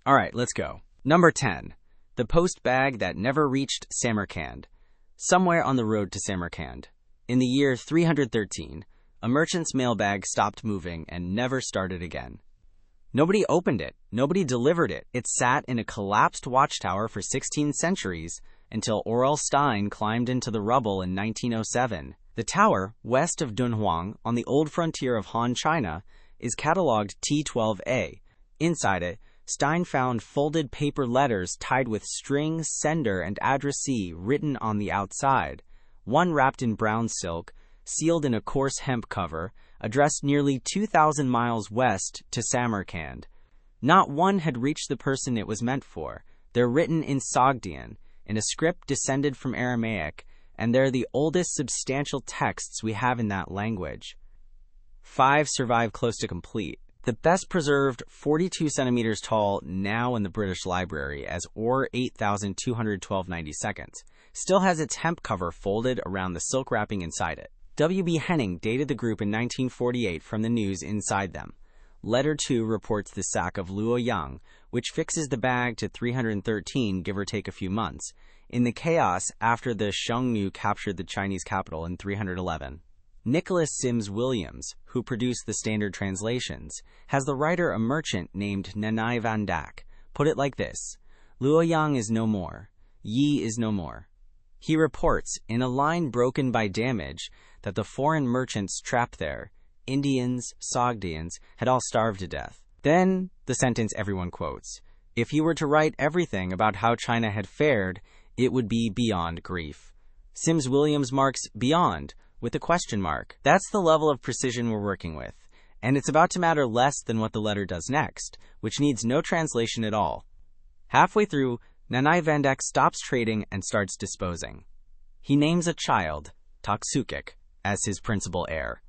Alright, let's go. Number 10. The post bag that never reached Samarkand. Somewhere on the road to Samarkand. In the year 313, a merchant's mailbag stopped moving and never started again. Nobody opened it. Nobody delivered it. It sat in a collapsed watchtower for 16 centuries until Aurel Stein climbed into the rubble in 1907. The tower, west of Dunhuang, on the old frontier of Han, China, is catalogued T12A. Inside it, Stein found folded paper letters tied with string, sender, and addressee written on the outside, one wrapped in brown silk, sealed in a coarse hemp cover, addressed nearly 2,000 miles west to Samarkand. Not one had reached the person it was meant for. They're written in Sogdian, in a script descended from Aramaic, and they're the oldest substantial texts we have in that language. 5 survive close to complete. The best preserved, 42 centimeters tall, now in the British Library as OR 8212/92, still has its hemp cover folded around the silk wrapping inside it. W.B. Henning dated the group in 1948 from the news inside them. Letter 2 reports the sack of Luoyang, which fixes the bag to 313, give or take a few months, in the chaos after the Xiongnu captured the Chinese capital in 311. Nicholas Sims Williams, who produced the standard translations, has the writer a merchant named Nanai Van Dak put it like this: Luoyang is no more. Yi is no more. He reports, in a line broken by damage, that the foreign merchants trapped there, Indians, Sogdians, had all starved to death. Then, the sentence everyone quotes: if he were to write everything about how China had fared, it would be beyond grief. Sims Williams marks beyond with a question mark. That's the level of precision we're working with, and it's about to matter less than what the letter does next, which needs no translation at all. Halfway through, Nanai Van Dak stops trading and starts disposing. He names a child, Toksukik, as his principal heir.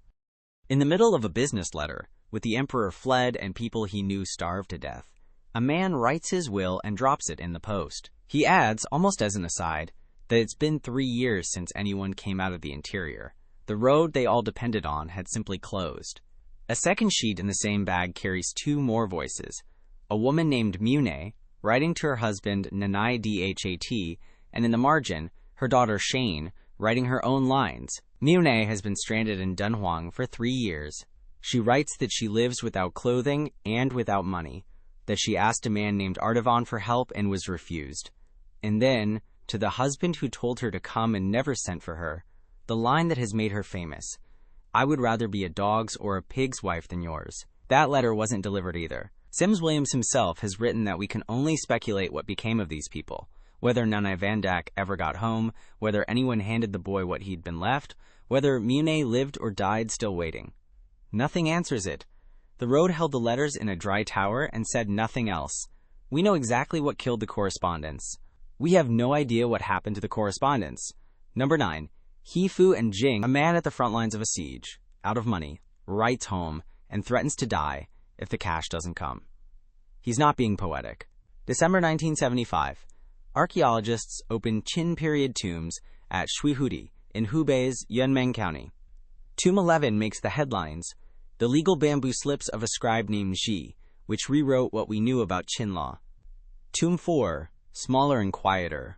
In the middle of a business letter, with the emperor fled and people he knew starved to death, a man writes his will and drops it in the post. He adds, almost as an aside, that it's been 3 years since anyone came out of the interior. The road they all depended on had simply closed. A second sheet in the same bag carries 2 more voices. A woman named Mune, writing to her husband Nanai Dhat, and in the margin, her daughter Shane, writing her own lines. Mune has been stranded in Dunhuang for 3 years. She writes that she lives without clothing and without money, that she asked a man named Artavan for help and was refused. And then, to the husband who told her to come and never sent for her, the line that has made her famous: I would rather be a dog's or a pig's wife than yours. That letter wasn't delivered either. Sims Williams himself has written that we can only speculate what became of these people, whether Nanai Van Dak ever got home, whether anyone handed the boy what he'd been left, whether Mune lived or died still waiting. Nothing answers it. The road held the letters in a dry tower and said nothing else. We know exactly what killed the correspondence. We have no idea what happened to the correspondence. Number 9. He Fu and Jing, a man at the front lines of a siege, out of money, writes home and threatens to die if the cash doesn't come. He's not being poetic. December 1975. Archaeologists open Qin period tombs at Shuihudi in Hubei's Yunmeng County. Tomb 11 makes the headlines, the legal bamboo slips of a scribe named Xi, which rewrote what we knew about Qin law. Tomb 4, smaller and quieter,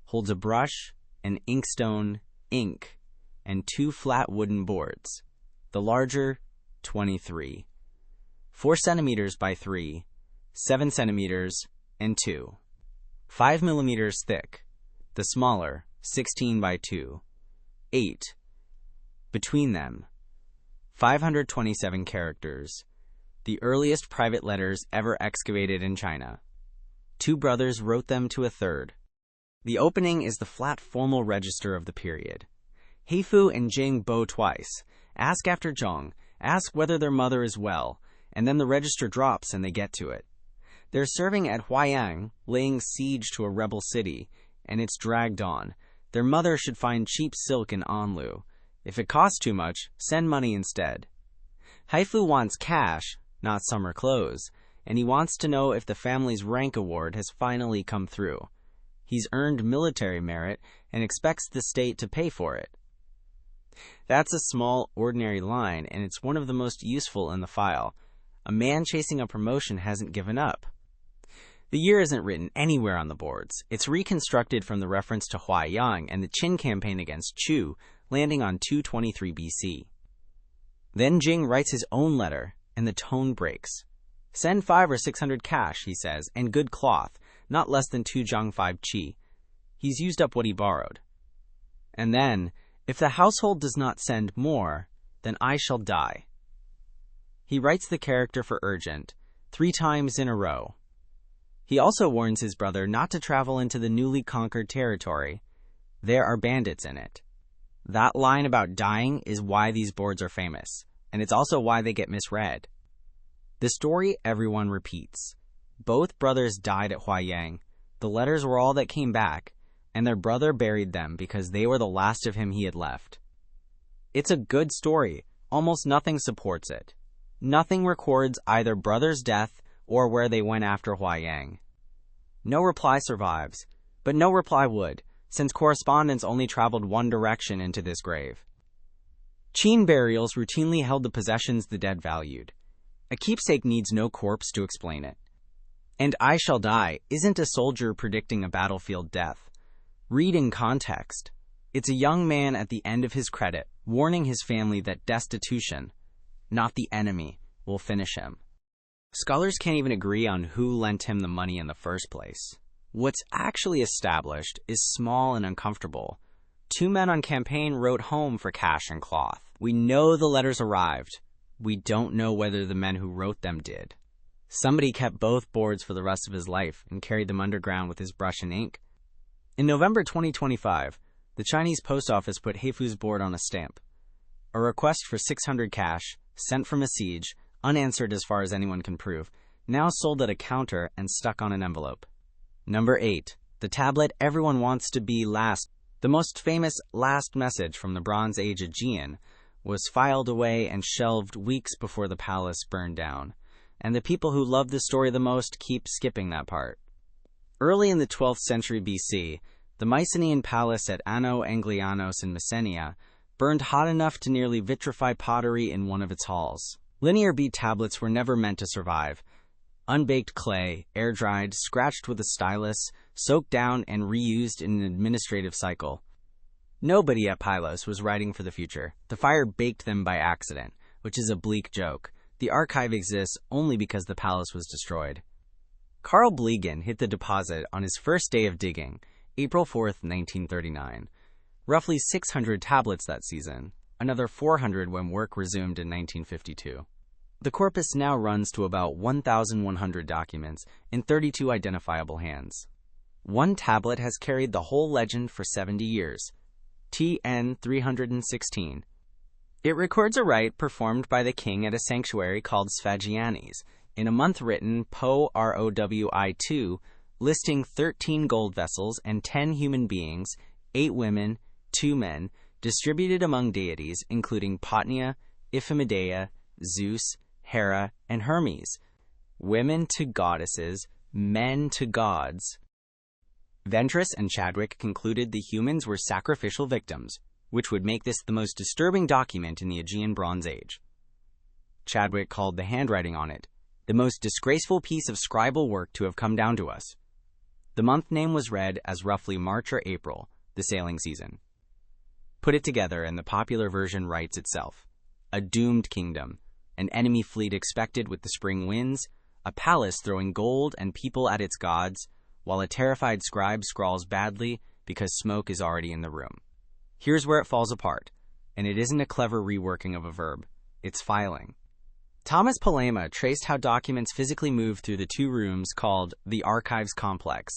holds a brush, an inkstone, ink, and 2 flat wooden boards. The larger, 23. 4 centimeters by 3, 7 centimeters, and 2. 5 millimeters thick. The smaller, 16 by 2. 8. Between them, 527 characters. The earliest private letters ever excavated in China. 2 brothers wrote them to a third. The opening is the flat formal register of the period. Heifu and Jing bow twice, ask after Zhong, ask whether their mother is well, and then the register drops and they get to it. They're serving at Huayang, laying siege to a rebel city, and it's dragged on. Their mother should find cheap silk in Anlu. If it costs too much, send money instead. Haifu wants cash, not summer clothes, and he wants to know if the family's rank award has finally come through. He's earned military merit and expects the state to pay for it. That's a small, ordinary line, and it's one of the most useful in the file. A man chasing a promotion hasn't given up. The year isn't written anywhere on the boards. It's reconstructed from the reference to Huaiyang and the Qin campaign against Chu, landing on 223 BC. Then Jing writes his own letter, and the tone breaks. Send 500 or 600 cash, he says, and good cloth, not less than 2 zhang 5 qi. He's used up what he borrowed. And then, if the household does not send more, then I shall die. He writes the character for urgent, 3 times in a row. He also warns his brother not to travel into the newly conquered territory. There are bandits in it. That line about dying is why these boards are famous, and it's also why they get misread. The story everyone repeats. Both brothers died at Huaiyang. The letters were all that came back, and their brother buried them because they were the last of him he had left. It's a good story. Almost nothing supports it. Nothing records either brother's death or where they went after Huaiyang. No reply survives, but no reply would, since correspondence only traveled one direction into this grave. Qin burials routinely held the possessions the dead valued. A keepsake needs no corpse to explain it. And I shall die isn't a soldier predicting a battlefield death. Read in context. It's a young man at the end of his credit, warning his family that destitution, not the enemy, will finish him. Scholars can't even agree on who lent him the money in the first place. What's actually established is small and uncomfortable. 2 men on campaign wrote home for cash and cloth. We know the letters arrived. We don't know whether the men who wrote them did. Somebody kept both boards for the rest of his life and carried them underground with his brush and ink. In November 2025, the Chinese post office put Heifu's board on a stamp. A request for 600 cash, sent from a siege, unanswered as far as anyone can prove, now sold at a counter and stuck on an envelope. Number 8. The tablet everyone wants to be last. The most famous last message from the Bronze Age Aegean was filed away and shelved weeks before the palace burned down, and the people who love the story the most keep skipping that part. Early in the 12th century BC, the Mycenaean palace at Anno Anglianos in Messenia burned hot enough to nearly vitrify pottery in one of its halls. Linear bead tablets were never meant to survive. Unbaked clay, air-dried, scratched with a stylus, soaked down and reused in an administrative cycle. Nobody at Pylos was writing for the future. The fire baked them by accident, which is a bleak joke. The archive exists only because the palace was destroyed. Carl Blegan hit the deposit on his first day of digging, April 4th, 1939. Roughly 600 tablets that season, another 400 when work resumed in 1952. The corpus now runs to about 1,100 documents in 32 identifiable hands. One tablet has carried the whole legend for 70 years, TN 316. It records a rite performed by the king at a sanctuary called Sfagiani's, in a month written Po Rowi 2, listing 13 gold vessels and 10 human beings, 8 women, 2 men, distributed among deities including Potnia, Iphimedeia, Zeus, Hera, and Hermes, women to goddesses, men to gods. Ventris and Chadwick concluded the humans were sacrificial victims, which would make this the most disturbing document in the Aegean Bronze Age. Chadwick called the handwriting on it the most disgraceful piece of scribal work to have come down to us. The month name was read as roughly March or April, the sailing season. Put it together and the popular version writes itself. A doomed kingdom, an enemy fleet expected with the spring winds, a palace throwing gold and people at its gods, while a terrified scribe scrawls badly because smoke is already in the room. Here's where it falls apart, and it isn't a clever reworking of a verb, it's filing. Thomas Polema traced how documents physically moved through the 2 rooms called the Archives Complex.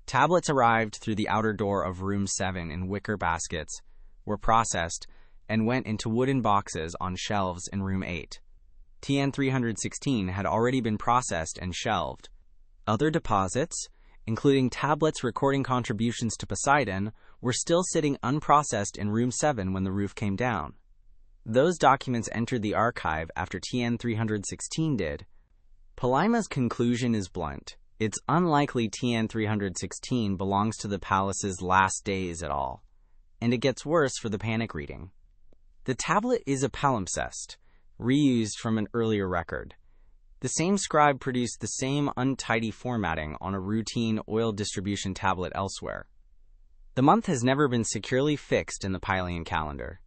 Tablets arrived through the outer door of Room 7 in wicker baskets, were processed, and went into wooden boxes on shelves in Room 8. TN 316 had already been processed and shelved. Other deposits, including tablets recording contributions to Poseidon, were still sitting unprocessed in Room 7 when the roof came down. Those documents entered the archive after TN 316 did. Polema's conclusion is blunt. It's unlikely TN 316 belongs to the palace's last days at all. And it gets worse for the panic reading. The tablet is a palimpsest, reused from an earlier record. The same scribe produced the same untidy formatting on a routine oil distribution tablet elsewhere. The month has never been securely fixed in the Pylian calendar.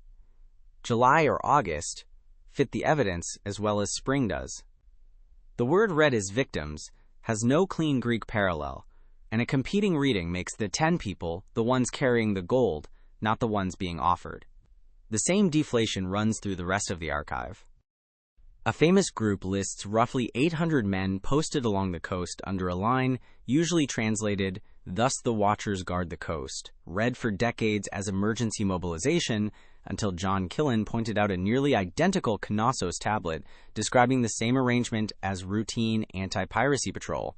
July or August fit the evidence as well as spring does. The word read as victims has no clean Greek parallel, and a competing reading makes the 10 people the ones carrying the gold, not the ones being offered. The same deflation runs through the rest of the archive. A famous group lists roughly 800 men posted along the coast under a line usually translated, "Thus the watchers guard the coast," read for decades as emergency mobilization until John Killen pointed out a nearly identical Knossos tablet describing the same arrangement as routine anti-piracy patrol.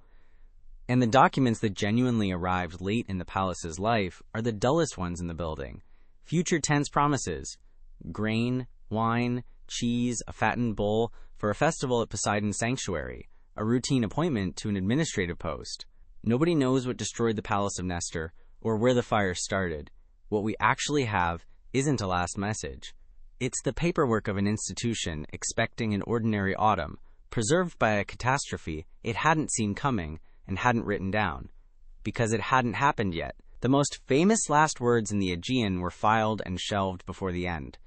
And the documents that genuinely arrived late in the palace's life are the dullest ones in the building. Future tense promises: grain, wine, cheese, a fattened bull for a festival at Poseidon Sanctuary, a routine appointment to an administrative post. Nobody knows what destroyed the palace of Nestor or where the fire started. What we actually have isn't a last message. It's the paperwork of an institution expecting an ordinary autumn, preserved by a catastrophe it hadn't seen coming and hadn't written down, because it hadn't happened yet. The most famous last words in the Aegean were filed and shelved before the end.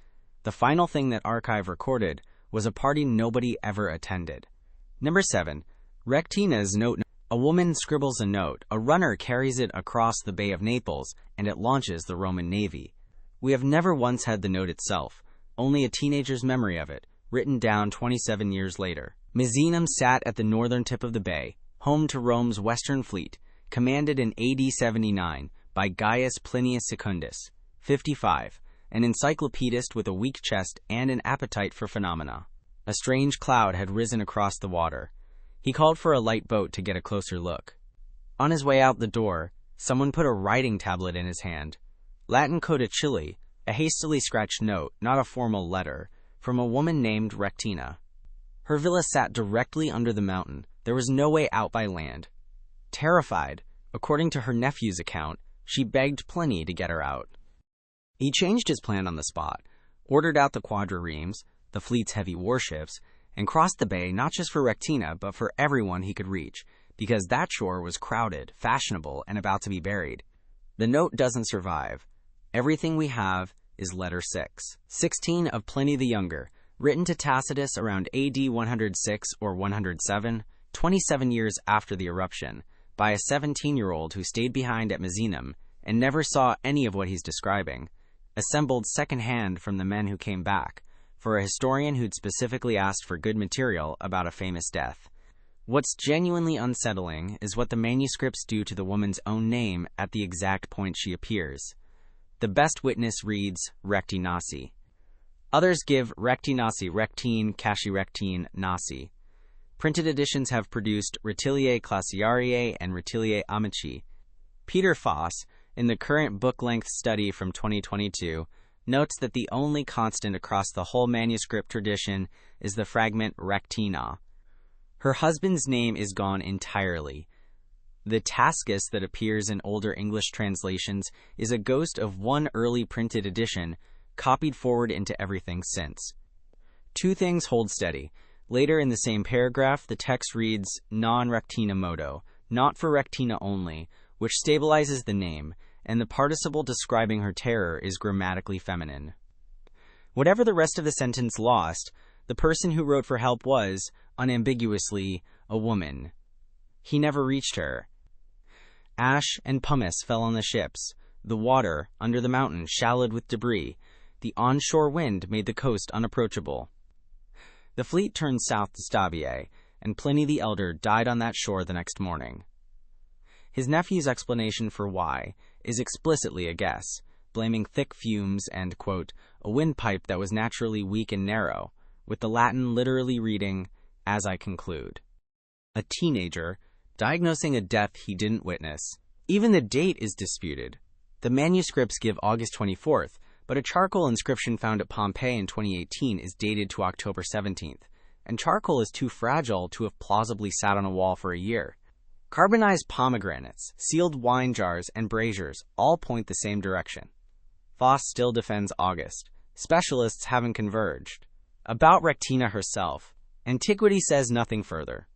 The final thing that archive recorded was a party nobody ever attended. Number 7. Rectina's note. A woman scribbles a note, a runner carries it across the Bay of Naples, and it launches the Roman navy. We have never once had the note itself, only a teenager's memory of it, written down 27 years later. Misenum sat at the northern tip of the bay, home to Rome's western fleet, commanded in AD 79 by Gaius Plinius Secundus, 55, an encyclopedist with a weak chest and an appetite for phenomena. A strange cloud had risen across the water. He called for a light boat to get a closer look. On his way out the door, someone put a writing tablet in his hand. Latin codicilli, a hastily scratched note, not a formal letter, from a woman named Rectina. Her villa sat directly under the mountain. There was no way out by land. Terrified, according to her nephew's account, she begged Pliny to get her out. He changed his plan on the spot, ordered out the quadriremes, the fleet's heavy warships, and crossed the bay not just for Rectina, but for everyone he could reach, because that shore was crowded, fashionable, and about to be buried. The note doesn't survive. Everything we have is letter 16 of Pliny the Younger, written to Tacitus around AD 106 or 107, 27 years after the eruption, by a 17-year-old who stayed behind at Misenum and never saw any of what he's describing, assembled second-hand from the men who came back, for a historian who'd specifically asked for good material about a famous death. What's genuinely unsettling is what the manuscripts do to the woman's own name at the exact point she appears. The best witness reads Rectinasi. Others give Rectinasi, Rectine, Cachirectine, Nasi. Printed editions have produced Rutiliae Classiariae and Rutiliae Amici. Peter Foss, in the current book-length study from 2022, notes that the only constant across the whole manuscript tradition is the fragment Rectina. Her husband's name is gone entirely. The Tacitus that appears in older English translations is a ghost of one early printed edition, copied forward into everything since. Two things hold steady. Later in the same paragraph, the text reads non rectina modo, not for Rectina only, which stabilizes the name, and the participle describing her terror is grammatically feminine. Whatever the rest of the sentence lost, the person who wrote for help was, unambiguously, a woman. He never reached her. Ash and pumice fell on the ships. The water, under the mountain, shallowed with debris. The onshore wind made the coast unapproachable. The fleet turned south to Stabiae, and Pliny the Elder died on that shore the next morning. His nephew's explanation for why is explicitly a guess, blaming thick fumes and, quote, a windpipe that was naturally weak and narrow, with the Latin literally reading, as I conclude. A teenager, diagnosing a death he didn't witness. Even the date is disputed. The manuscripts give August 24th, but a charcoal inscription found at Pompeii in 2018 is dated to October 17th, and charcoal is too fragile to have plausibly sat on a wall for a year. Carbonized pomegranates, sealed wine jars, and braziers all point the same direction. Foss still defends August. Specialists haven't converged. About Rectina herself, Antiquity says nothing further.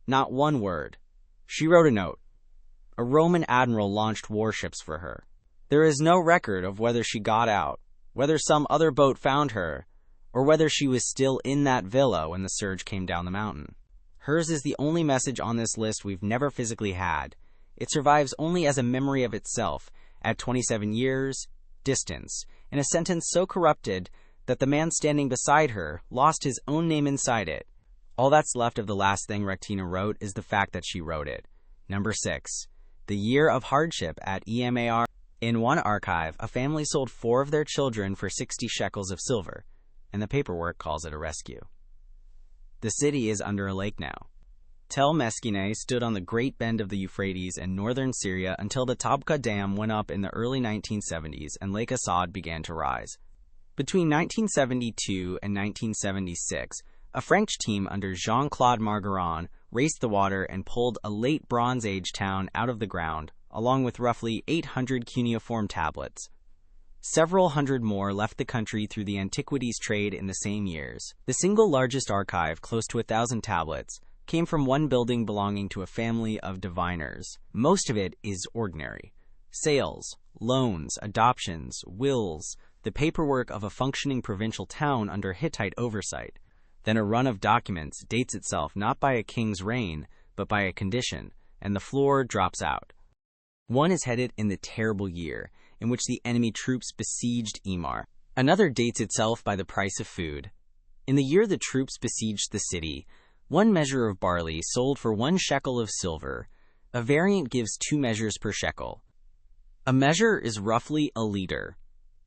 Not one word. She wrote a note. A Roman admiral launched warships for her. There is no record of whether she got out, whether some other boat found her, or whether she was still in that villa when the surge came down the mountain. Hers is the only message on this list we've never physically had. It survives only as a memory of itself, at 27 years, distance, in a sentence so corrupted that the man standing beside her lost his own name inside it. All that's left of the last thing Rectina wrote is the fact that she wrote it. Number 6. The year of hardship at EMAR. In one archive, a family sold 4 of their children for 60 shekels of silver, and the paperwork calls it a rescue. The city is under a lake now. Tel Meskine stood on the Great Bend of the Euphrates in northern Syria until the Tabqa Dam went up in the early 1970s and Lake Assad began to rise. Between 1972 and 1976, a French team under Jean-Claude Margaron raced the water and pulled a late Bronze Age town out of the ground, along with roughly 800 cuneiform tablets. Several hundred more left the country through the antiquities trade in the same years. The single largest archive, close to 1,000 tablets, came from one building belonging to a family of diviners. Most of it is ordinary. Sales, loans, adoptions, wills, the paperwork of a functioning provincial town under Hittite oversight. Then a run of documents dates itself not by a king's reign, but by a condition, and the floor drops out. One is headed in the terrible year in which the enemy troops besieged Emar. Another dates itself by the price of food. In the year the troops besieged the city, 1 measure of barley sold for 1 shekel of silver. A variant gives 2 measures per shekel. A measure is roughly a liter.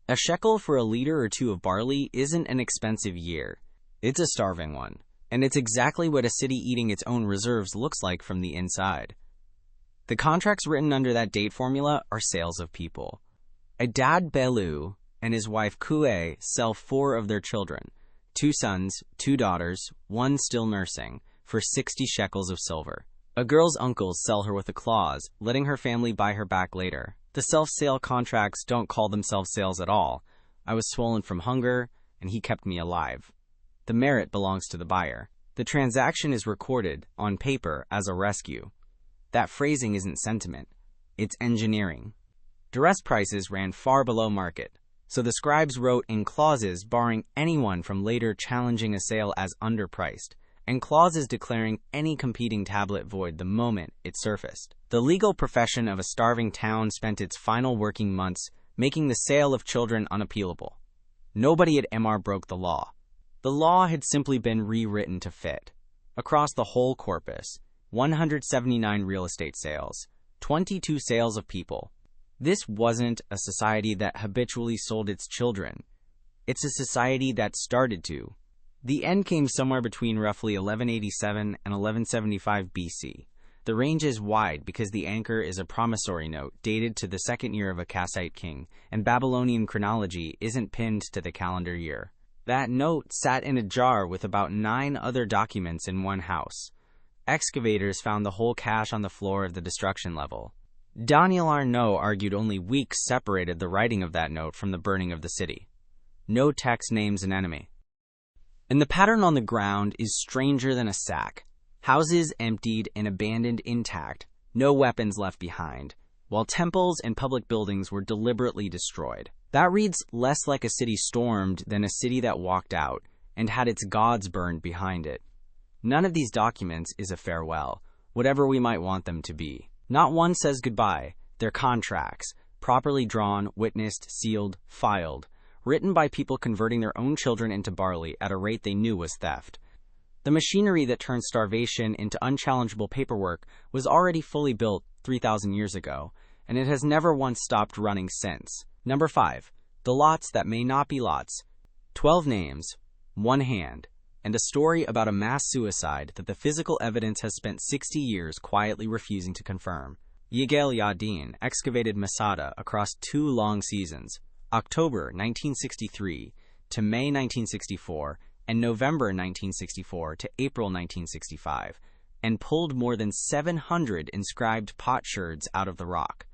A shekel for a liter or 2 of barley isn't an expensive year. It's a starving one, and it's exactly what a city eating its own reserves looks like from the inside. The contracts written under that date formula are sales of people. Adad Belu and his wife Kue sell 4 of their children, 2 sons, 2 daughters, 1 still nursing, for 60 shekels of silver. A girl's uncles sell her with a clause, letting her family buy her back later. The self-sale contracts don't call themselves sales at all. I was swollen from hunger, and he kept me alive. The merit belongs to the buyer. The transaction is recorded, on paper, as a rescue. That phrasing isn't sentiment. It's engineering. Duress prices ran far below market, so the scribes wrote in clauses barring anyone from later challenging a sale as underpriced, and clauses declaring any competing tablet void the moment it surfaced. The legal profession of a starving town spent its final working months making the sale of children unappealable. Nobody at Emar broke the law. The law had simply been rewritten to fit. Across the whole corpus, 179 real estate sales, 22 sales of people. This wasn't a society that habitually sold its children. It's a society that started to. The end came somewhere between roughly 1187 and 1175 BC. The range is wide because the anchor is a promissory note dated to the 2nd year of a Kassite king, and Babylonian chronology isn't pinned to the calendar year. That note sat in a jar with about 9 other documents in one house. Excavators found the whole cache on the floor of the destruction level. Daniel Arnault argued only weeks separated the writing of that note from the burning of the city. No text names an enemy. And the pattern on the ground is stranger than a sack. Houses emptied and abandoned intact, no weapons left behind, while temples and public buildings were deliberately destroyed. That reads less like a city stormed than a city that walked out and had its gods burned behind it. None of these documents is a farewell, whatever we might want them to be. Not one says goodbye. They're contracts, properly drawn, witnessed, sealed, filed, written by people converting their own children into barley at a rate they knew was theft. The machinery that turned starvation into unchallengeable paperwork was already fully built 3,000 years ago, and it has never once stopped running since. Number 5. The lots that may not be lots. 12 names, 1 hand, and a story about a mass suicide that the physical evidence has spent 60 years quietly refusing to confirm. Yigael Yadin excavated Masada across 2 long seasons, October 1963 to May 1964, and November 1964 to April 1965, and pulled more than 700 inscribed potsherds out of the rock,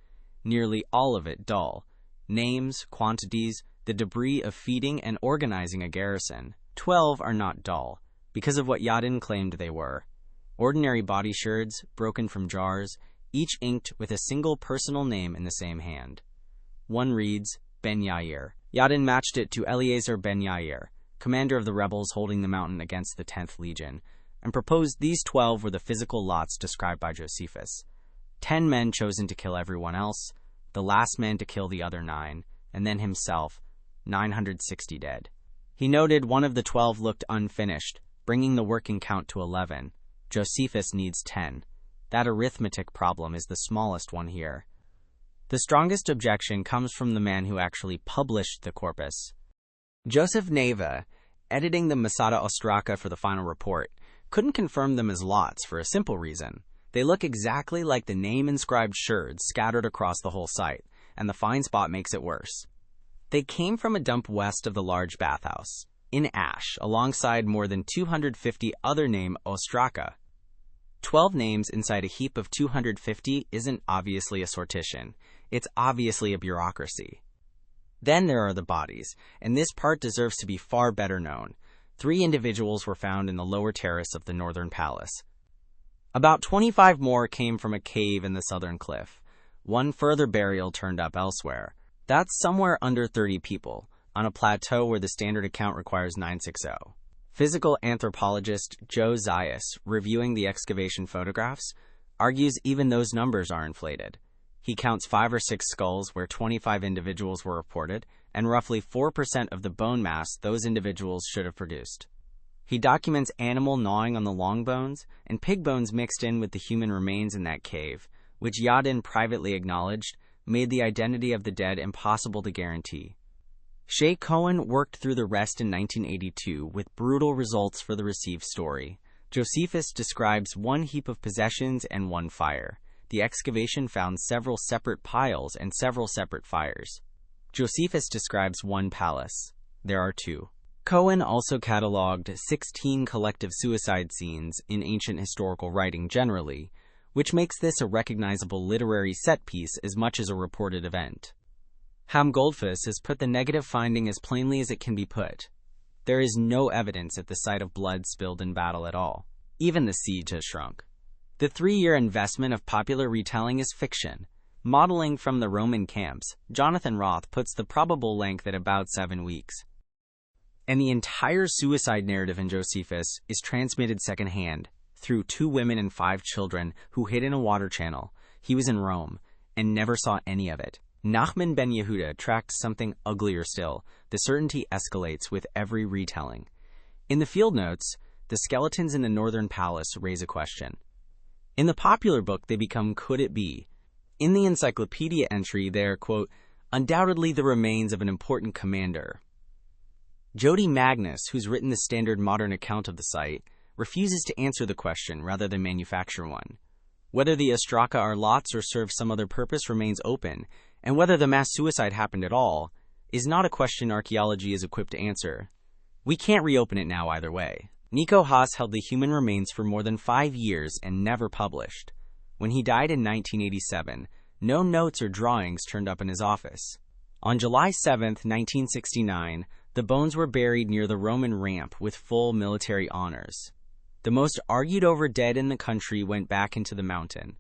nearly all of it dull. Names, quantities, the debris of feeding and organizing a garrison. 12 are not dull. because of what Yadin claimed they were. Ordinary body sherds, broken from jars, each inked with a single personal name in the same hand. One reads, Ben Yair. Yadin matched it to Eliezer ben Yair, commander of the rebels holding the mountain against the 10th Legion, and proposed these 12 were the physical lots described by Josephus. 10 men chosen to kill everyone else, the last man to kill the other 9, and then himself, 960 dead. He noted one of the 12 looked unfinished, bringing the working count to 11. Josephus needs 10. That arithmetic problem is the smallest one here. The strongest objection comes from the man who actually published the corpus. Joseph Neva, editing the Masada Ostraka for the final report, couldn't confirm them as lots for a simple reason. They look exactly like the name-inscribed sherds scattered across the whole site, and the find spot makes it worse. They came from a dump west of the large bathhouse, in ash, alongside more than 250 other named Ostraka. 12 names inside a heap of 250 isn't obviously a sortition. It's obviously a bureaucracy. Then there are the bodies, and this part deserves to be far better known. 3 individuals were found in the lower terrace of the northern palace. About 25 more came from a cave in the southern cliff. One further burial turned up elsewhere. That's somewhere under 30 people, on a plateau where the standard account requires 960. Physical anthropologist Joe Zayas, reviewing the excavation photographs, argues even those numbers are inflated. He counts 5 or 6 skulls where 25 individuals were reported, and roughly 4% of the bone mass those individuals should have produced. He documents animal gnawing on the long bones and pig bones mixed in with the human remains in that cave, which Yadin privately acknowledged made the identity of the dead impossible to guarantee. Shay Cohen worked through the rest in 1982 with brutal results for the received story. Josephus describes 1 heap of possessions and 1 fire. The excavation found several separate piles and several separate fires. Josephus describes 1 palace. There are 2. Cohen also catalogued 16 collective suicide scenes in ancient historical writing generally, which makes this a recognizable literary set piece as much as a reported event. Ham Goldfuss has put the negative finding as plainly as it can be put. There is no evidence at the site of blood spilled in battle at all. Even the siege has shrunk. The 3-year investment of popular retelling is fiction. Modeling from the Roman camps, Jonathan Roth puts the probable length at about 7 weeks. And the entire suicide narrative in Josephus is transmitted secondhand, through 2 women and 5 children who hid in a water channel. He was in Rome, and never saw any of it. Nachman ben Yehuda tracked something uglier still. The certainty escalates with every retelling. In the field notes, the skeletons in the northern palace raise a question. In the popular book, they become could it be? In the encyclopedia entry, they're, quote, undoubtedly the remains of an important commander. Jody Magnus, who's written the standard modern account of the site, refuses to answer the question rather than manufacture one. Whether the Ostraka are lots or serve some other purpose remains open, and whether the mass suicide happened at all is not a question archaeology is equipped to answer. We can't reopen it now either way. Nico Haas held the human remains for more than 5 years and never published. When he died in 1987, no notes or drawings turned up in his office. On July 7, 1969, the bones were buried near the Roman ramp with full military honors. The most argued over dead in the country went back into the mountain.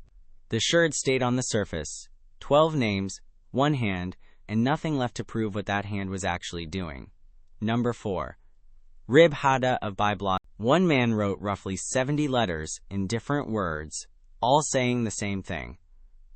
The sherd stayed on the surface. 12 names, 1 hand, and nothing left to prove what that hand was actually doing. Number 4. Rib Hada of Byblos. One man wrote roughly 70 letters in different words, all saying the same thing.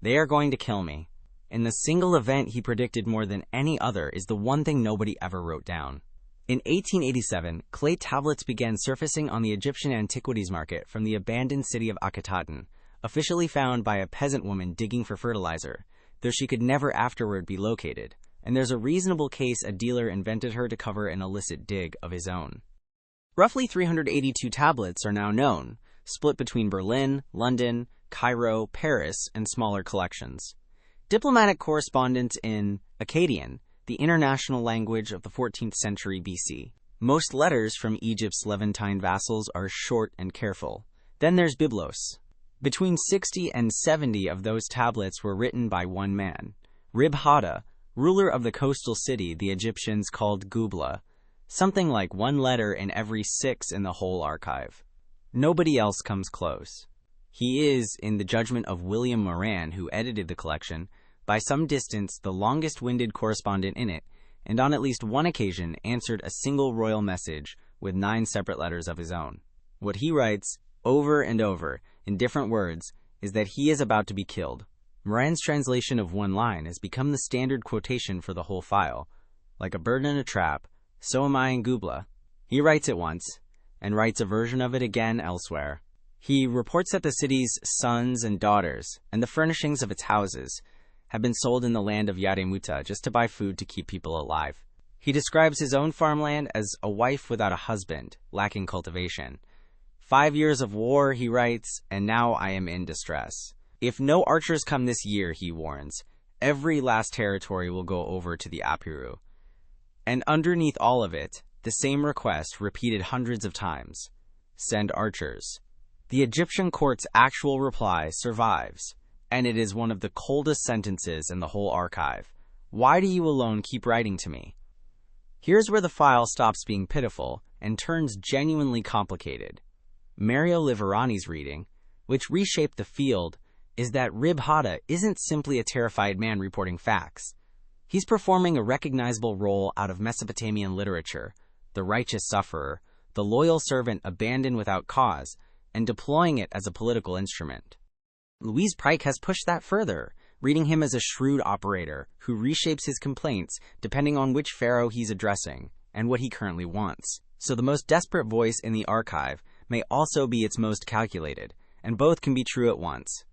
They are going to kill me. And the single event he predicted more than any other is the one thing nobody ever wrote down. In 1887, clay tablets began surfacing on the Egyptian antiquities market from the abandoned city of Akhetaten, officially found by a peasant woman digging for fertilizer, though she could never afterward be located, and there's a reasonable case a dealer invented her to cover an illicit dig of his own. Roughly 382 tablets are now known, split between Berlin, London, Cairo, Paris, and smaller collections. Diplomatic correspondence in Akkadian, the international language of the 14th century BC. Most letters from Egypt's Levantine vassals are short and careful. Then there's Byblos. Between 60 and 70 of those tablets were written by one man, Rib Hada, ruler of the coastal city the Egyptians called Gubla. something like 1 letter in every 6 in the whole archive. Nobody else comes close. He is, in the judgment of William Moran, who edited the collection, by some distance the longest-winded correspondent in it, and on at least one occasion answered a single royal message with 9 separate letters of his own. What he writes, over and over, in different words, is that he is about to be killed. Moran's translation of one line has become the standard quotation for the whole file. Like a bird in a trap, so am I in Gubla. He writes it once, and writes a version of it again elsewhere. He reports that the city's sons and daughters, and the furnishings of its houses, have been sold in the land of Yaremuta just to buy food to keep people alive. He describes his own farmland as a wife without a husband, lacking cultivation. 5 years of war, he writes, and now I am in distress. If no archers come this year, he warns, every last territory will go over to the Apiru. And underneath all of it, the same request repeated hundreds of times. Send archers. The Egyptian court's actual reply survives, and it is one of the coldest sentences in the whole archive. Why do you alone keep writing to me? Here's where the file stops being pitiful and turns genuinely complicated. Mario Liverani's reading, which reshaped the field, is that Rib Hada isn't simply a terrified man reporting facts. He's performing a recognizable role out of Mesopotamian literature, the righteous sufferer, the loyal servant abandoned without cause, and deploying it as a political instrument. Louise Pryke has pushed that further, reading him as a shrewd operator who reshapes his complaints depending on which pharaoh he's addressing and what he currently wants. So the most desperate voice in the archive may also be its most calculated, and both can be true at once.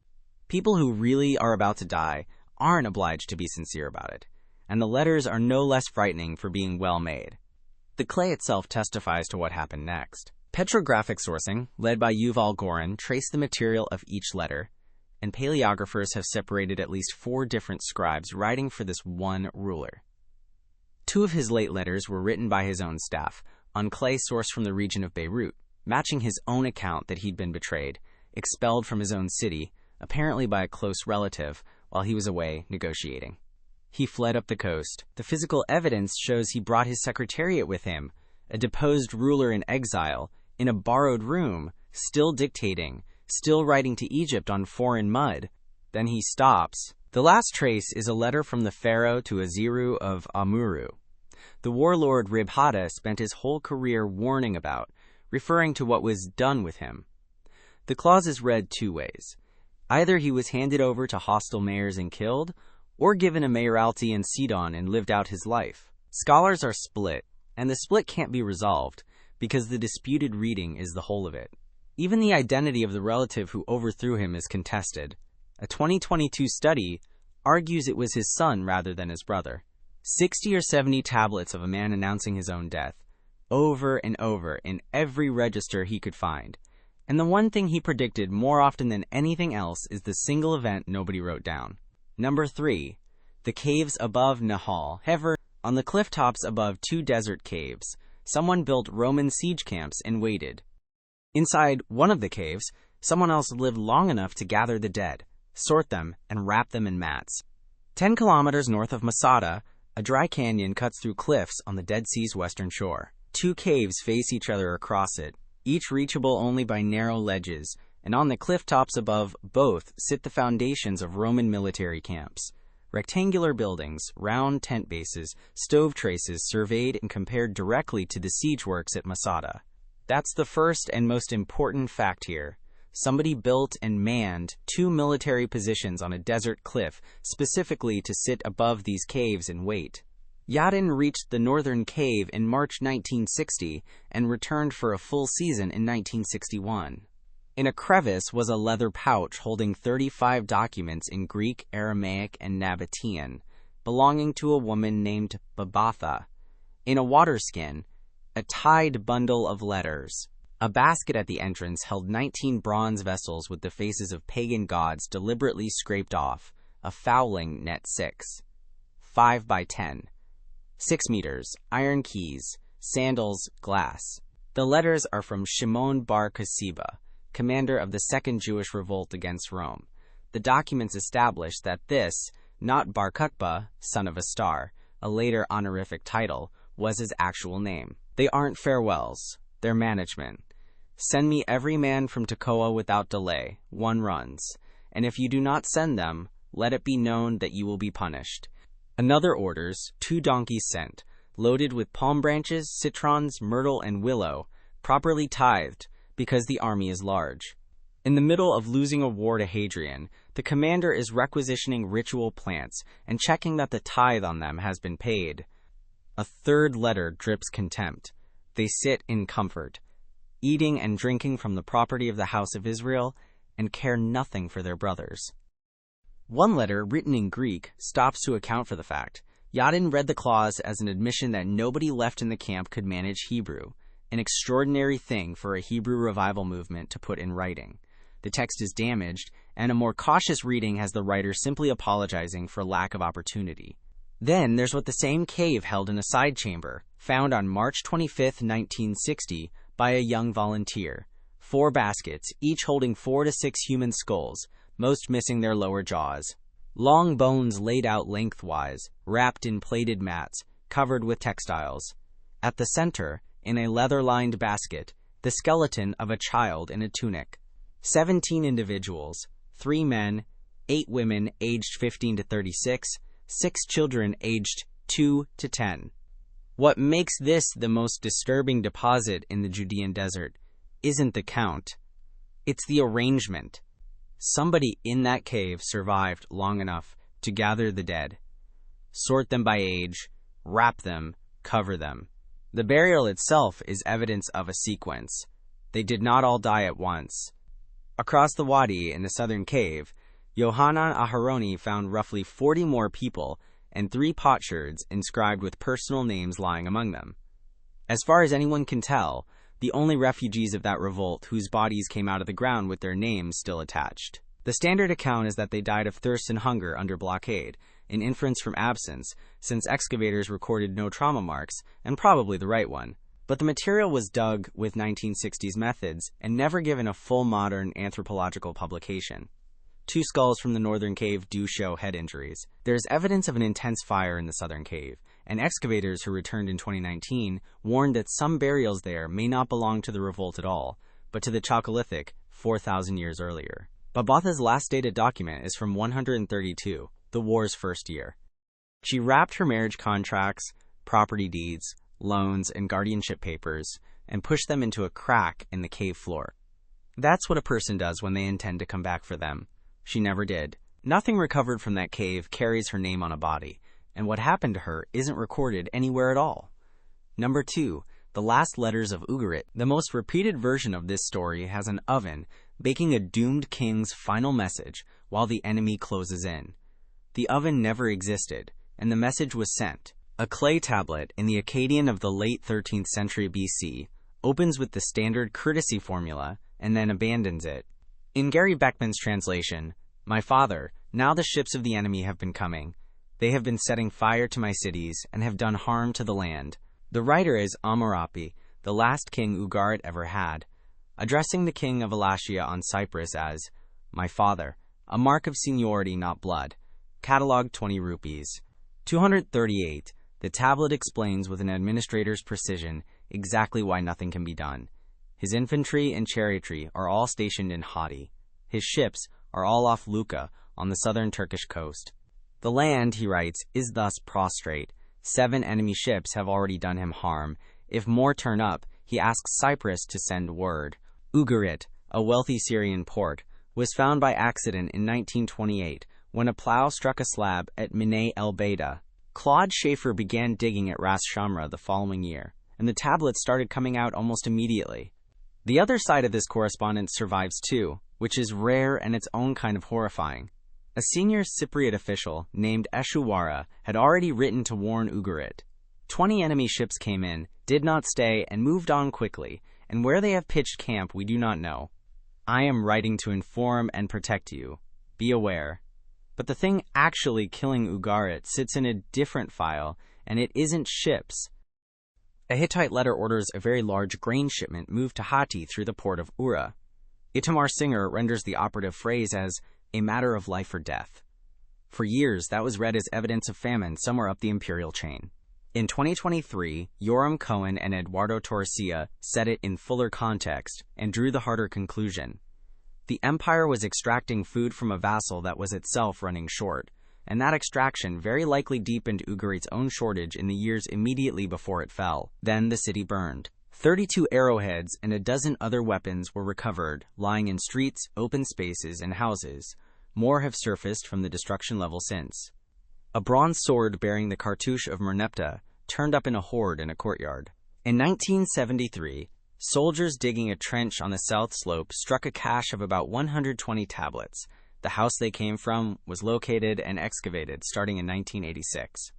People who really are about to die aren't obliged to be sincere about it, and the letters are no less frightening for being well made. The clay itself testifies to what happened next. Petrographic sourcing, led by Yuval Gorin, traced the material of each letter, and paleographers have separated at least 4 different scribes writing for this one ruler. 2 of his late letters were written by his own staff, on clay sourced from the region of Beirut, matching his own account that he'd been betrayed, expelled from his own city, apparently by a close relative, while he was away negotiating. He fled up the coast. The physical evidence shows he brought his secretariat with him, a deposed ruler in exile, in a borrowed room, still dictating, still writing to Egypt on foreign mud. Then he stops. The last trace is a letter from the pharaoh to Aziru of Amuru. The warlord Rib Hada spent his whole career warning about, referring to what was done with him. The clause is read 2 ways. Either he was handed over to hostile mayors and killed, or given a mayoralty in Sidon and lived out his life. Scholars are split, and the split can't be resolved, because the disputed reading is the whole of it. Even the identity of the relative who overthrew him is contested. A 2022 study argues it was his son rather than his brother. 60 or 70 tablets of a man announcing his own death, over and over in every register he could find. And the one thing he predicted more often than anything else is the single event nobody wrote down. Number 3. The caves above Nahal Hever. On the cliff tops above 2 desert caves, someone built Roman siege camps and waited. Inside one of the caves, someone else lived long enough to gather the dead, sort them, and wrap them in mats. 10 kilometers north of Masada, a dry canyon cuts through cliffs on the Dead Sea's western shore. 2 caves face each other across it, each reachable only by narrow ledges, and on the cliff tops above both sit the foundations of Roman military camps. Rectangular buildings, round tent bases, stove traces surveyed and compared directly to the siege works at Masada. That's the first and most important fact here. Somebody built and manned 2 military positions on a desert cliff specifically to sit above these caves and wait. Yadin reached the northern cave in March 1960 and returned for a full season in 1961. In a crevice was a leather pouch holding 35 documents in Greek, Aramaic, and Nabatean, belonging to a woman named Babatha. In a water skin, a tied bundle of letters. A basket at the entrance held 19 bronze vessels with the faces of pagan gods deliberately scraped off, a fouling net 6. 5 by 10. 6 meters, iron keys, sandals, glass. The letters are from Shimon bar Kosiba, commander of the Second Jewish Revolt against Rome. The documents establish that this, not Bar Kokhba, son of a star, a later honorific title, was his actual name. They aren't farewells, they're management. Send me every man from Tekoa without delay, one runs. And if you do not send them, let it be known that you will be punished. Another orders 2 donkeys sent, loaded with palm branches, citrons, myrtle, and willow, properly tithed, because the army is large. In the middle of losing a war to Hadrian, the commander is requisitioning ritual plants and checking that the tithe on them has been paid. A third letter drips contempt. They sit in comfort, eating and drinking from the property of the house of Israel, and care nothing for their brothers. One letter, written in Greek, stops to account for the fact. Yadin read the clause as an admission that nobody left in the camp could manage Hebrew, an extraordinary thing for a Hebrew revival movement to put in writing. The text is damaged, and a more cautious reading has the writer simply apologizing for lack of opportunity. Then there's what the same cave held in a side chamber, found on March 25, 1960, by a young volunteer. 4 baskets, each holding 4 to 6 human skulls, most missing their lower jaws. Long bones laid out lengthwise, wrapped in plaited mats, covered with textiles. At the center, in a leather-lined basket, the skeleton of a child in a tunic. 17 individuals, 3 men, 8 women aged 15 to 36, 6 children aged 2 to 10. What makes this the most disturbing deposit in the Judean desert isn't the count. It's the arrangement. Somebody in that cave survived long enough to gather the dead, sort them by age, wrap them, cover them. The burial itself is evidence of a sequence. They did not all die at once. Across the wadi in the southern cave, Yohanan Aharoni found roughly 40 more people and 3 potsherds inscribed with personal names lying among them. As far as anyone can tell, the only refugees of that revolt whose bodies came out of the ground with their names still attached. The standard account is that they died of thirst and hunger under blockade, an inference from absence, since excavators recorded no trauma marks, and probably the right one. But the material was dug with 1960s methods and never given a full modern anthropological publication. 2 skulls from the northern cave do show head injuries. There is evidence of an intense fire in the southern cave, and excavators who returned in 2019 warned that some burials there may not belong to the revolt at all, but to the Chalcolithic, 4,000 years earlier. Babatha's last dated document is from 132, the war's first year. She wrapped her marriage contracts, property deeds, loans, and guardianship papers, and pushed them into a crack in the cave floor. That's what a person does when they intend to come back for them. She never did. Nothing recovered from that cave carries her name on a body, and what happened to her isn't recorded anywhere at all. Number 2, the last letters of Ugarit. The most repeated version of this story has an oven baking a doomed king's final message while the enemy closes in. The oven never existed, and the message was sent. A clay tablet in the Akkadian of the late 13th century BC opens with the standard courtesy formula and then abandons it. In Gary Beckman's translation, "My father, now the ships of the enemy have been coming. They have been setting fire to my cities and have done harm to the land." The writer is Amurapi, the last king Ugarit ever had, addressing the king of Elashia on Cyprus as, "My father, a mark of seniority, not blood. Catalog 20 rupees. 238. The tablet explains with an administrator's precision exactly why nothing can be done. His infantry and chariotry are all stationed in Hatti. His ships are all off Lucca on the southern Turkish coast. The land, he writes, is thus prostrate. 7 enemy ships have already done him harm. If more turn up, he asks Cyprus to send word. Ugarit, a wealthy Syrian port, was found by accident in 1928 when a plow struck a slab at Minay el Beida. Claude Schaefer began digging at Ras Shamra the following year, and the tablets started coming out almost immediately. The other side of this correspondence survives too, which is rare and its own kind of horrifying. A senior Cypriot official named Eshuwara had already written to warn Ugarit. 20 enemy ships came in, did not stay, and moved on quickly, and where they have pitched camp we do not know. I am writing to inform and protect you. Be aware. But the thing actually killing Ugarit sits in a different file, and it isn't ships. A Hittite letter orders a very large grain shipment moved to Hatti through the port of Ura. Itamar Singer renders the operative phrase as a matter of life or death. For years, that was read as evidence of famine somewhere up the imperial chain. In 2023, Yoram Cohen and Eduardo Torrecilla set it in fuller context and drew the harder conclusion. The empire was extracting food from a vassal that was itself running short, and that extraction very likely deepened Ugarit's own shortage in the years immediately before it fell. Then the city burned. 32 arrowheads and a dozen other weapons were recovered, lying in streets, open spaces, and houses. More have surfaced from the destruction level since. A bronze sword bearing the cartouche of Merneptah turned up in a hoard in a courtyard. In 1973, soldiers digging a trench on the south slope struck a cache of about 120 tablets. The house they came from was located and excavated starting in 1986.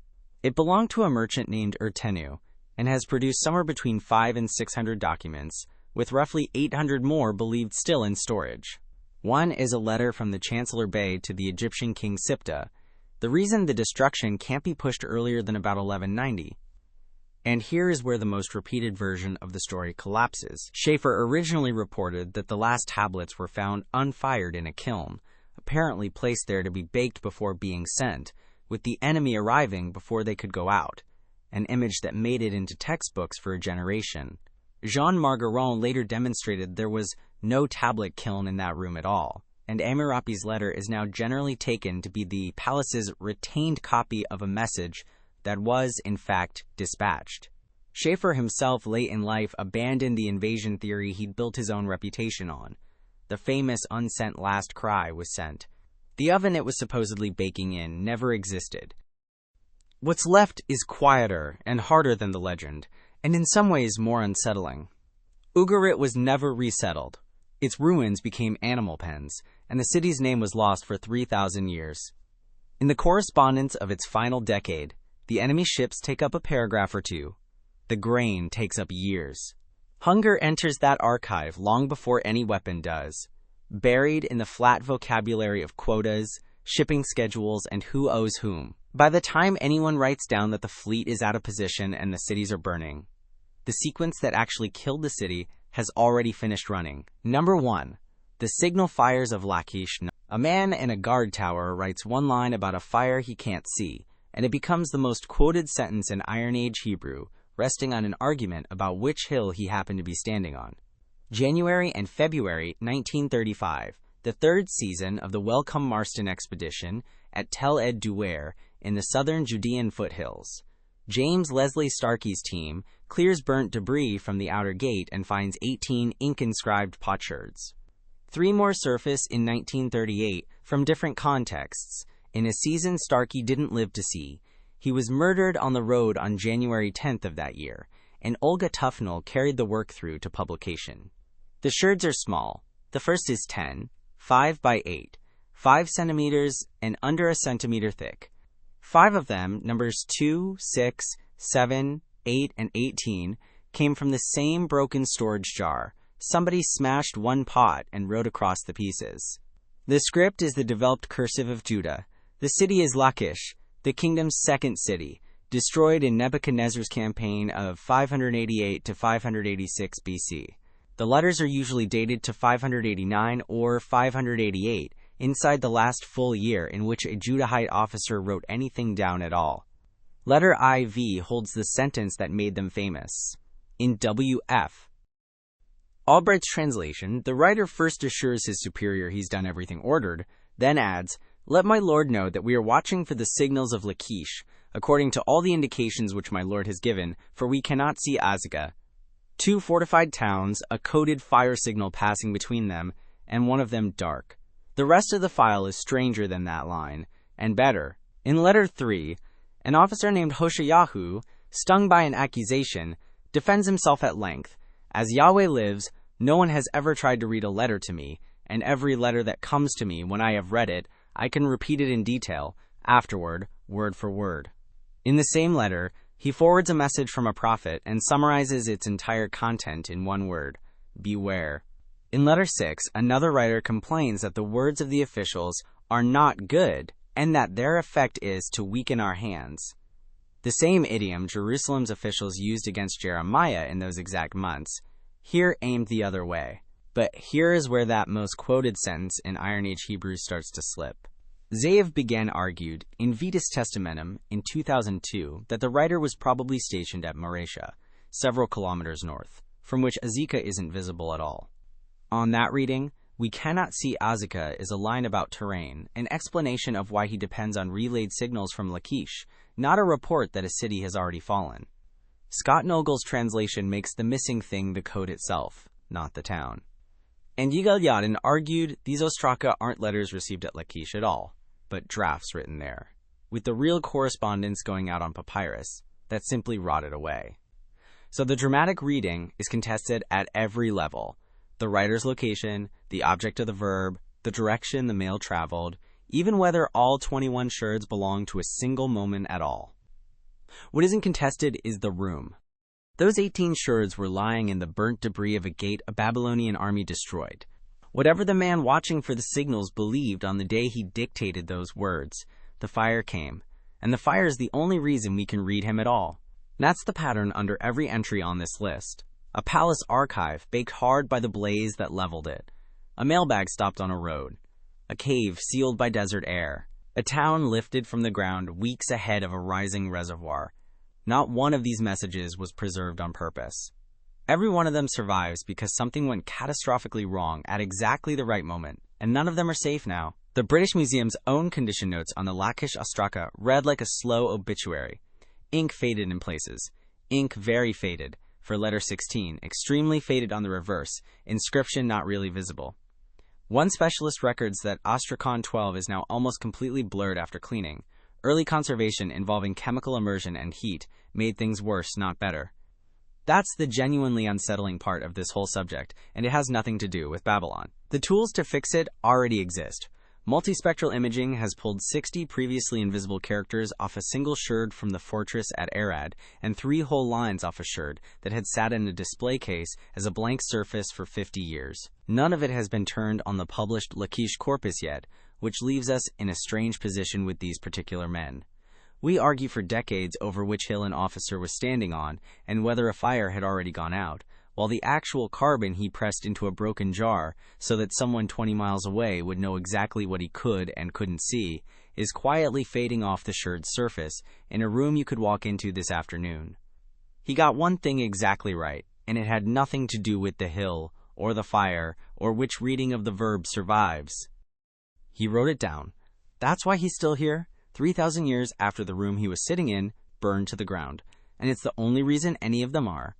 It belonged to a merchant named Ertenu and has produced somewhere between 500 and 600 documents, with roughly 800 more believed still in storage. One is a letter from the Chancellor Bey to the Egyptian king Siptah. The reason the destruction can't be pushed earlier than about 1190. And here is where the most repeated version of the story collapses. Schaeffer originally reported that the last tablets were found unfired in a kiln, apparently placed there to be baked before being sent, with the enemy arriving before they could go out, an image that made it into textbooks for a generation. Jean Margueron later demonstrated there was no tablet kiln in that room at all, and Amirapi's letter is now generally taken to be the palace's retained copy of a message that was, in fact, dispatched. Schaeffer himself, late in life, abandoned the invasion theory he'd built his own reputation on. The famous unsent last cry was sent. The oven it was supposedly baking in never existed. What's left is quieter and harder than the legend, and in some ways more unsettling. Ugarit was never resettled. Its ruins became animal pens, and the city's name was lost for 3,000 years. In the correspondence of its final decade, the enemy ships take up a paragraph or two. The grain takes up years. Hunger enters that archive long before any weapon does, buried in the flat vocabulary of quotas, shipping schedules, and who owes whom. By the time anyone writes down that the fleet is out of position and the cities are burning, the sequence that actually killed the city has already finished running. Number 1. The signal fires of Lachish. A man in a guard tower writes one line about a fire he can't see, and it becomes the most quoted sentence in Iron Age Hebrew, resting on an argument about which hill he happened to be standing on. January and February 1935, the third season of the Welcome Marston expedition at Tel Ed Duer in the southern Judean foothills. James Leslie Starkey's team clears burnt debris from the outer gate and finds 18 ink-inscribed potsherds. 3 more surface in 1938 from different contexts, in a season Starkey didn't live to see. He was murdered on the road on January 10th of that year, and Olga Tufnell carried the work through to publication. The sherds are small. The first is 10, 5 by 8, 5 centimeters and under a centimeter thick. 5 of them, numbers 2, 6, 7, 8, and 18, came from the same broken storage jar. Somebody smashed one pot and wrote across the pieces. The script is the developed cursive of Judah. The city is Lachish, the kingdom's second city, destroyed in Nebuchadnezzar's campaign of 588 to 586 BC. The letters are usually dated to 589 or 588, inside the last full year in which a Judahite officer wrote anything down at all. Letter IV holds the sentence that made them famous. In WF. Albright's translation, the writer first assures his superior he's done everything ordered, then adds, "Let my lord know that we are watching for the signals of Lachish, according to all the indications which my lord has given, for we cannot see Azekah. 2 fortified towns, a coded fire signal passing between them, and one of them dark." The rest of the file is stranger than that line, and better. In letter 3, an officer named Hoshayahu, stung by an accusation, defends himself at length. "As Yahweh lives, no one has ever tried to read a letter to me, and every letter that comes to me, when I have read it, I can repeat it in detail, afterward, word for word." In the same letter, he forwards a message from a prophet and summarizes its entire content in one word: beware. In letter 6, another writer complains that the words of the officials are not good and that their effect is to weaken our hands. The same idiom Jerusalem's officials used against Jeremiah in those exact months, here aimed the other way. But here is where that most quoted sentence in Iron Age Hebrew starts to slip. Zayev began argued in Vetus Testamentum in 2002 that the writer was probably stationed at Moratia, several kilometers north, from which Azekah isn't visible at all. On that reading, we cannot see Azekah is a line about terrain, an explanation of why he depends on relayed signals from Lachish, not a report that a city has already fallen. Scott Nogal's translation makes the missing thing the code itself, not the town. And Yigal Yadin argued these Ostraka aren't letters received at Lachish at all, but drafts written there, with the real correspondence going out on papyrus that simply rotted away. So the dramatic reading is contested at every level: the writer's location, the object of the verb, the direction the mail traveled, even whether all 21 sherds belong to a single moment at all. What isn't contested is the room. Those 18 sherds were lying in the burnt debris of a gate a Babylonian army destroyed. Whatever the man watching for the signals believed on the day he dictated those words, the fire came, and the fire is the only reason we can read him at all. That's the pattern under every entry on this list. A palace archive baked hard by the blaze that leveled it. A mailbag stopped on a road. A cave sealed by desert air. A town lifted from the ground weeks ahead of a rising reservoir. Not one of these messages was preserved on purpose. Every one of them survives because something went catastrophically wrong at exactly the right moment, and none of them are safe now. The British Museum's own condition notes on the Lachish Ostraka read like a slow obituary. Ink faded in places. Ink very faded for letter 16, extremely faded on the reverse, inscription not really visible. One specialist records that Ostrakhan 12 is now almost completely blurred after cleaning. Early conservation involving chemical immersion and heat made things worse, not better. That's the genuinely unsettling part of this whole subject, and it has nothing to do with Babylon. The tools to fix it already exist. Multispectral imaging has pulled 60 previously invisible characters off a single sherd from the fortress at Arad, and 3 whole lines off a sherd that had sat in a display case as a blank surface for 50 years. None of it has been turned on the published Lachish corpus yet, which leaves us in a strange position with these particular men. We argue for decades over which hill an officer was standing on and whether a fire had already gone out, while the actual carbon he pressed into a broken jar so that someone 20 miles away would know exactly what he could and couldn't see is quietly fading off the sherd's surface in a room you could walk into this afternoon. He got one thing exactly right, and it had nothing to do with the hill or the fire or which reading of the verb survives. He wrote it down. That's why he's still here, 3,000 years after the room he was sitting in burned to the ground, and it's the only reason any of them are.